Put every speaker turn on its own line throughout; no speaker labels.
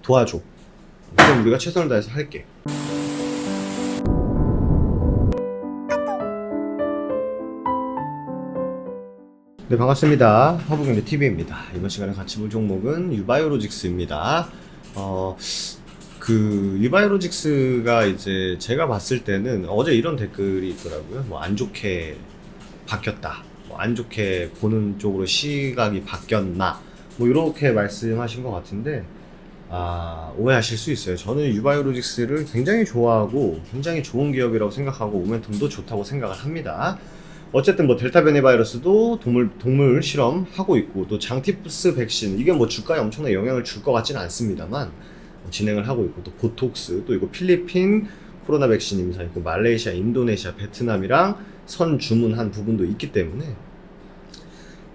도와줘. 그럼 우리가 최선을 다해서 할게. 네, 반갑습니다. 허브경제TV입니다. 이번 시간에 같이 볼 종목은 유바이오로직스입니다. 유바이오로직스가 이제 제가 봤을 때는 어제 이런 댓글이 있더라고요. 뭐 안 좋게 바뀌었다. 뭐 안 좋게 보는 쪽으로 시각이 바뀌었나. 뭐 이렇게 말씀하신 것 같은데, 오해하실 수 있어요. 저는 유바이오로직스를 굉장히 좋아하고 굉장히 좋은 기업이라고 생각하고 모멘텀도 좋다고 생각을 합니다. 어쨌든 뭐 델타 변이 바이러스도 동물 실험하고 있고, 또 장티푸스 백신, 이게 뭐 주가에 엄청난 영향을 줄 것 같지는 않습니다만 진행을 하고 있고, 또 보톡스, 또 이거 필리핀 코로나 백신 임상 있고, 말레이시아, 인도네시아, 베트남이랑 선 주문한 부분도 있기 때문에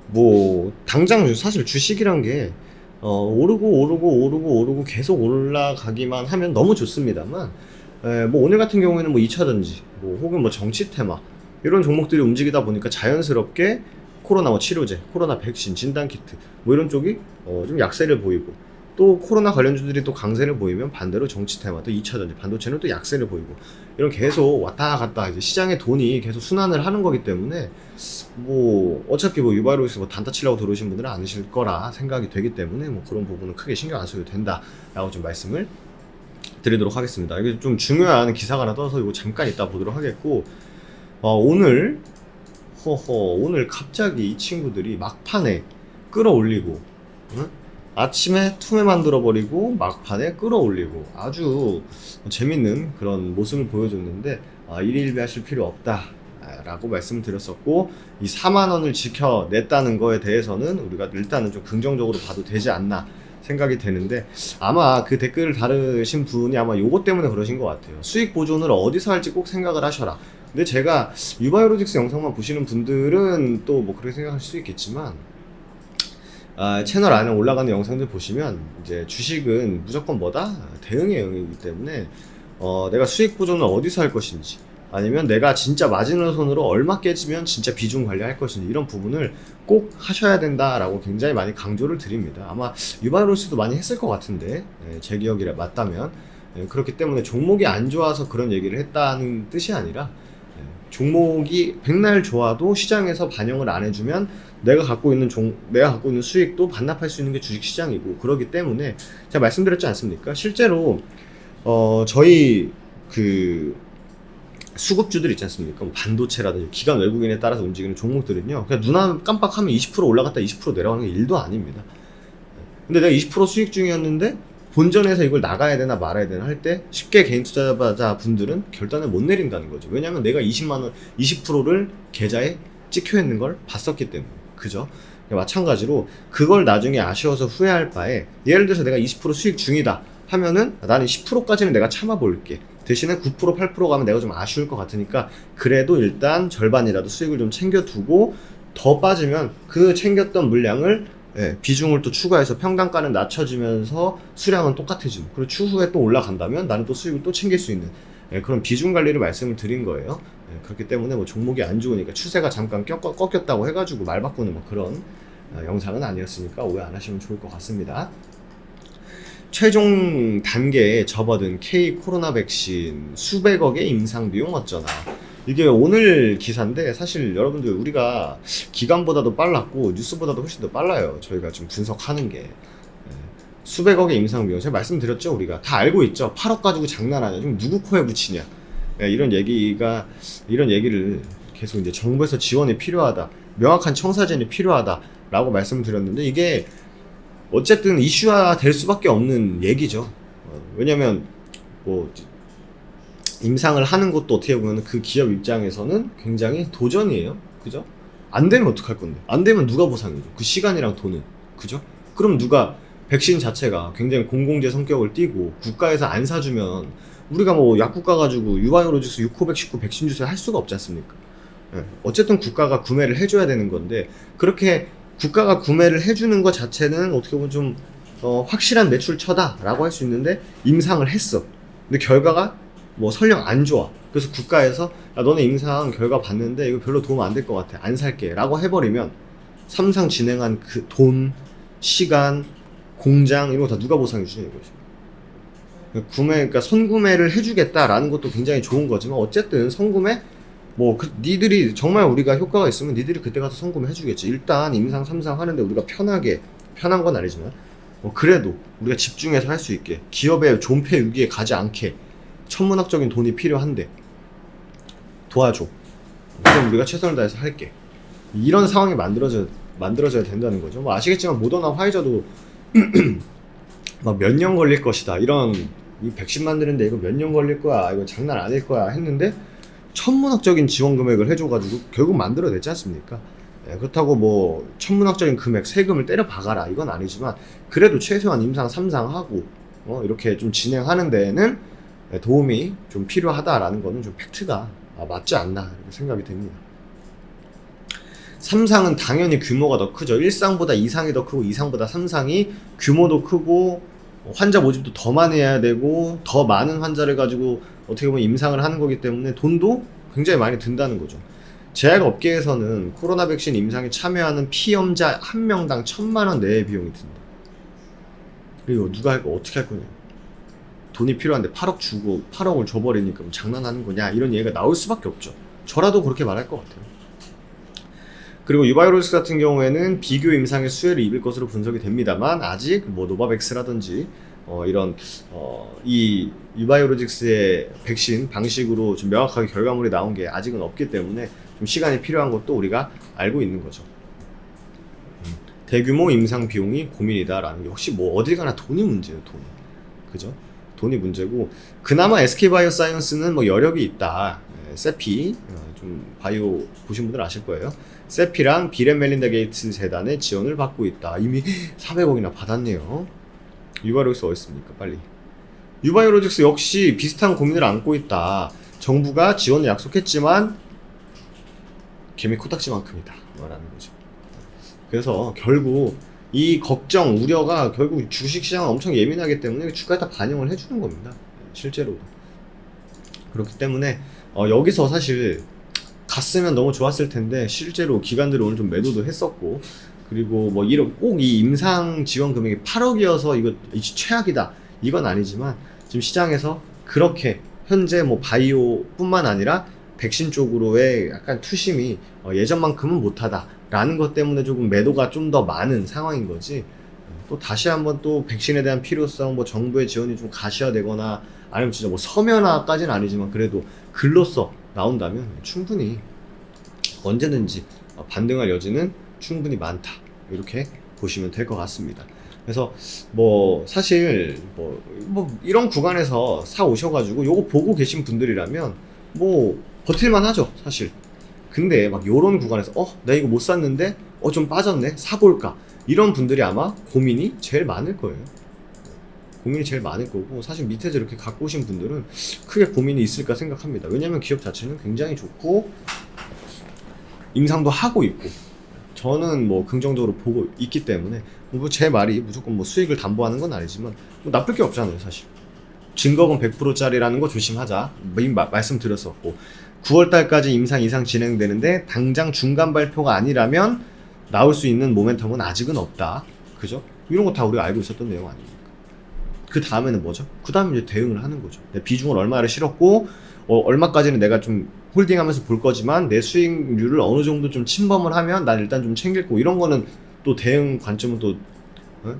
뭐 당장 사실 주식이란 게 오르고 계속 올라가기만 하면 너무 좋습니다만, 뭐 오늘 같은 경우에는 뭐 2차전지 뭐 혹은 뭐 정치 테마 이런 종목들이 움직이다 보니까 자연스럽게 코로나 뭐 치료제, 코로나 백신, 진단키트 뭐 이런 쪽이 좀 약세를 보이고, 또 코로나 관련주들이 또 강세를 보이면 반대로 정치 테마, 또 2차전지, 반도체는 또 약세를 보이고, 이런 계속 왔다 갔다 이제 시장의 돈이 계속 순환을 하는 거기 때문에 뭐 어차피 뭐 유바이오로직스 뭐 단타 치려고 들어오신 분들은 아니실 거라 생각이 되기 때문에 뭐 그런 부분은 크게 신경 안 써도 된다라고 좀 말씀을 드리도록 하겠습니다. 이게 좀 중요한 기사가 하나 떠서 이거 잠깐 이따 보도록 하겠고, 오늘 갑자기 이 친구들이 막판에 끌어올리고, 응? 아침에 투매 만들어버리고 막판에 끌어올리고 아주 재밌는 그런 모습을 보여줬는데, 일일비 하실 필요 없다 라고 말씀드렸었고, 이 4만원을 지켜냈다는 거에 대해서는 우리가 일단은 좀 긍정적으로 봐도 되지 않나 생각이 되는데, 아마 그 댓글을 다루신 분이 아마 요것 때문에 그러신 것 같아요. 수익 보존을 어디서 할지 꼭 생각을 하셔라. 근데 제가 유바이오로직스 영상만 보시는 분들은 또 뭐 그렇게 생각하실 수 있겠지만, 채널 안에 올라가는 영상들 보시면 이제 주식은 무조건 뭐다? 대응의 영역이기 때문에 내가 수익 보존을 어디서 할 것인지, 아니면 내가 진짜 마지노선으로 얼마 깨지면 진짜 비중 관리할 것인지, 이런 부분을 꼭 하셔야 된다라고 굉장히 많이 강조를 드립니다. 아마 유바이오로직스도 많이 했을 것 같은데, 제 기억이 맞다면. 그렇기 때문에 종목이 안 좋아서 그런 얘기를 했다는 뜻이 아니라, 종목이 백날 좋아도 시장에서 반영을 안 해주면 내가 갖고 있는 수익도 반납할 수 있는 게 주식시장이고, 그러기 때문에 제가 말씀드렸지 않습니까? 실제로 저희 그 수급주들 있지 않습니까? 뭐 반도체라든지 기관 외국인에 따라서 움직이는 종목들은요, 그냥 눈 깜빡하면 20% 올라갔다 20% 내려가는 게 일도 아닙니다. 근데 내가 20% 수익 중이었는데 본전에서 이걸 나가야 되나 말아야 되나 할 때 쉽게 개인 투자자 분들은 결단을 못 내린다는 거죠. 왜냐하면 내가 20만원, 20%를 계좌에 찍혀 있는 걸 봤었기 때문에. 그죠? 마찬가지로 그걸 나중에 아쉬워서 후회할 바에, 예를 들어서 내가 20% 수익 중이다 하면은 나는 10%까지는 내가 참아볼게. 대신에 9%, 8% 가면 내가 좀 아쉬울 것 같으니까 그래도 일단 절반이라도 수익을 좀 챙겨두고, 더 빠지면 그 챙겼던 물량을 비중을 또 추가해서 평단가는 낮춰지면서 수량은 똑같아지고, 그리고 추후에 또 올라간다면 나는 또 수익을 또 챙길 수 있는 그런 비중 관리를 말씀을 드린 거예요. 그렇기 때문에 뭐 종목이 안 좋으니까 추세가 잠깐 꺾였다고 해가지고 말 바꾸는 뭐 그런 영상은 아니었으니까 오해 안 하시면 좋을 것 같습니다. 최종 단계에 접어든 K 코로나 백신 수백억의 임상 비용 어쩌나. 이게 오늘 기사인데, 사실 여러분들 우리가 기관보다도 빨랐고 뉴스보다도 훨씬 더 빨라요. 저희가 지금 분석하는 게. 수백억의 임상 비용, 제가 말씀드렸죠. 우리가 다 알고 있죠. 8억 가지고 장난하냐, 지금 누구 코에 붙이냐, 이런 얘기를 계속 이제 정부에서 지원이 필요하다, 명확한 청사진이 필요하다 라고 말씀드렸는데, 이게 어쨌든 이슈화 될 수밖에 없는 얘기죠. 왜냐면 뭐 임상을 하는 것도 어떻게 보면 그 기업 입장에서는 굉장히 도전이에요. 그죠? 안 되면 어떡할 건데? 안 되면 누가 보상해줘? 그 시간이랑 돈은. 그죠? 그럼 누가, 백신 자체가 굉장히 공공재 성격을 띠고 국가에서 안 사주면 우리가 뭐 약국 가가지고 유바이오로직스 6코백식구 백신 주세요 할 수가 없지 않습니까? 어쨌든 국가가 구매를 해줘야 되는 건데, 그렇게 국가가 구매를 해주는 것 자체는 어떻게 보면 좀 확실한 매출처다 라고 할 수 있는데, 임상을 했어. 근데 결과가 뭐 설령 안 좋아. 그래서 국가에서 야, 너네 임상 결과 봤는데 이거 별로 도움 안 될 것 같아, 안 살게 라고 해버리면, 삼상 진행한 그 돈, 시간, 공장 이런 거 다 누가 보상해 주냐 이거죠. 그러니까 선구매를 해주겠다라는 것도 굉장히 좋은 거지만 어쨌든 선구매 니들이 정말 우리가 효과가 있으면 니들이 그때 가서 선구매 해주겠지. 일단 임상 3상 하는데 우리가 편한 건 아니지만 그래도 우리가 집중해서 할 수 있게 기업의 존폐 위기에 가지 않게 천문학적인 돈이 필요한데 도와줘. 그럼 우리가 최선을 다해서 할게. 이런 상황이 만들어져야 된다는 거죠. 아시겠지만 모더나 화이자도 막 몇 년 걸릴 것이다. 이 백신 만드는데 이거 몇 년 걸릴 거야. 이거 장난 아닐 거야. 했는데 천문학적인 지원 금액을 해줘가지고 결국 만들어냈지 않습니까? 그렇다고 천문학적인 금액, 세금을 때려 박아라. 이건 아니지만 그래도 최소한 임상 3상 하고 이렇게 좀 진행하는 데에는 도움이 좀 필요하다라는 거는 좀 팩트가 맞지 않나 이렇게 생각이 됩니다. 3상은 당연히 규모가 더 크죠. 1상보다 2상이 더 크고 2상보다 3상이 규모도 크고 환자 모집도 더 많이 해야 되고 더 많은 환자를 가지고 어떻게 보면 임상을 하는 거기 때문에 돈도 굉장히 많이 든다는 거죠. 제약업계에서는 코로나 백신 임상에 참여하는 피험자 한 명당 1,000만 원 내외 비용이 든다. 그리고 누가 어떻게 할 거냐. 돈이 필요한데 8억 주고 8억을 줘버리니까 장난하는 거냐 이런 얘기가 나올 수밖에 없죠. 저라도 그렇게 말할 것 같아요. 그리고 유바이오로직스 같은 경우에는 비교 임상의 수혜를 입을 것으로 분석이 됩니다만 아직 노바백스라든지 이 유바이오로직스의 백신 방식으로 좀 명확하게 결과물이 나온 게 아직은 없기 때문에 좀 시간이 필요한 것도 우리가 알고 있는 거죠. 대규모 임상 비용이 고민이다라는 게 혹시 어딜 가나 돈이 문제예요. 그죠? 돈이 문제고 그나마 SK바이오사이언스는 여력이 있다. 세피 좀 바이오 보신 분들 아실 거예요. 세피랑 빌 앤 멜린다 게이츠 재단의 지원을 받고 있다. 이미 400억이나 받았네요. 유바이오로직스 어디 있습니까? 빨리. 유바이오로직스 역시 비슷한 고민을 안고 있다. 정부가 지원을 약속했지만 개미 코딱지만큼이다. 라는 거죠. 그래서 결국 이 걱정, 우려가 결국 주식시장은 엄청 예민하기 때문에 주가에 다 반영을 해주는 겁니다. 실제로도. 그렇기 때문에 여기서 사실 갔으면 너무 좋았을 텐데 실제로 기관들이 오늘 좀 매도도 했었고 그리고 꼭 이 임상 지원 금액이 8억이어서 이거 최악이다 이건 아니지만 지금 시장에서 그렇게 현재 바이오 뿐만 아니라 백신 쪽으로의 약간 투심이 예전만큼은 못하다 라는 것 때문에 조금 매도가 좀 더 많은 상황인 거지. 또 다시 한번 또 백신에 대한 필요성 정부의 지원이 좀 가시화되거나 아니면 진짜 서면화까지는 아니지만 그래도 글로써 나온다면 충분히 언제든지 반등할 여지는 충분히 많다 이렇게 보시면 될 것 같습니다. 그래서 사실 이런 구간에서 사 오셔가지고 요거 보고 계신 분들이라면 버틸만 하죠 사실. 근데 요런 구간에서 나 이거 못 샀는데 좀 빠졌네 사볼까 이런 분들이 아마 고민이 제일 많을 거예요. 고민이 제일 많을 거고 사실 밑에서 이렇게 갖고 오신 분들은 크게 고민이 있을까 생각합니다. 왜냐면 기업 자체는 굉장히 좋고 임상도 하고 있고 저는 긍정적으로 보고 있기 때문에 제 말이 무조건 수익을 담보하는 건 아니지만 나쁠 게 없잖아요 사실. 증거금 100%짜리라는 거 조심하자 말씀드렸었고 9월달까지 임상 이상 진행되는데 당장 중간 발표가 아니라면 나올 수 있는 모멘텀은 아직은 없다. 그죠? 이런 거 다 우리가 알고 있었던 내용 아닙니까? 그 다음에는 뭐죠? 그 다음에 이제 대응을 하는 거죠. 내 비중을 얼마를 실었고 얼마까지는 내가 좀 홀딩하면서 볼 거지만 내 수익률을 어느 정도 좀 침범을 하면 난 일단 좀 챙길 거 이런 거는 또 대응 관점은 또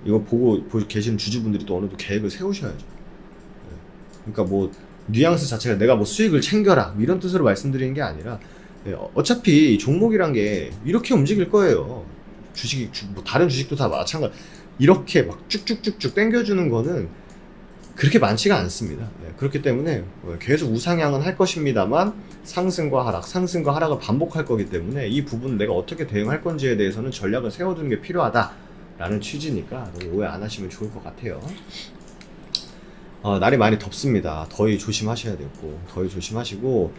이거 보고 계시는 주주분들이 또 어느 정도 계획을 세우셔야죠. 그러니까 뉘앙스 자체가 내가 수익을 챙겨라 이런 뜻으로 말씀드리는 게 아니라 어차피 종목이란 게 이렇게 움직일 거예요. 주식이 다른 주식도 다 마찬가지. 이렇게 쭉쭉쭉쭉 당겨주는 거는 그렇게 많지가 않습니다. 그렇기 때문에 계속 우상향은 할 것입니다만 상승과 하락을 반복할 거기 때문에 이 부분 내가 어떻게 대응할 건지에 대해서는 전략을 세워두는 게 필요하다라는 취지니까 너무 오해 안 하시면 좋을 것 같아요. 날이 많이 덥습니다. 더위 조심하셔야 되고 더위 조심하시고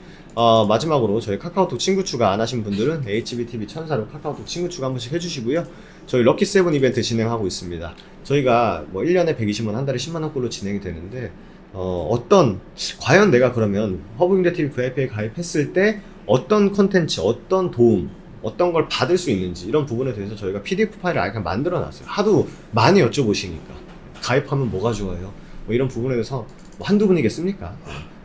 마지막으로 저희 카카오톡 친구 추가 안 하신 분들은 HBTV 천사로 카카오톡 친구 추가 한 번씩 해주시고요. 저희 럭키7 이벤트 진행하고 있습니다. 저희가 1년에 120만 한 달에 10만원꼴로 진행이 되는데 과연 내가 그러면 허브잉대TV VIP에 가입했을 때 어떤 컨텐츠, 어떤 도움, 어떤 걸 받을 수 있는지 이런 부분에 대해서 저희가 PDF 파일을 아예 만들어 놨어요. 하도 많이 여쭤보시니까 가입하면 뭐가 좋아요? 뭐 이런 부분에 대해서 뭐 한두 분이겠습니까?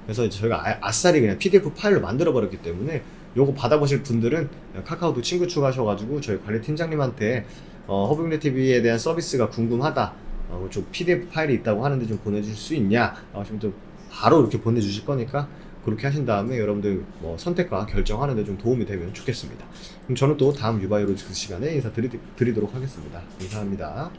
그래서 이제 저희가 아싸리 그냥 PDF 파일로 만들어 버렸기 때문에 요거 받아보실 분들은 카카오톡 친구 추가하셔가지고 저희 관리팀장님한테 허브용대 TV에 대한 서비스가 궁금하다, 좀 PDF 파일이 있다고 하는데 좀 보내주실 수 있냐 하시면 좀 바로 이렇게 보내주실 거니까 그렇게 하신 다음에 여러분들 뭐 선택과 결정하는데 좀 도움이 되면 좋겠습니다. 그럼 저는 또 다음 유바이로 그 시간에 인사드리도록 하겠습니다. 감사합니다.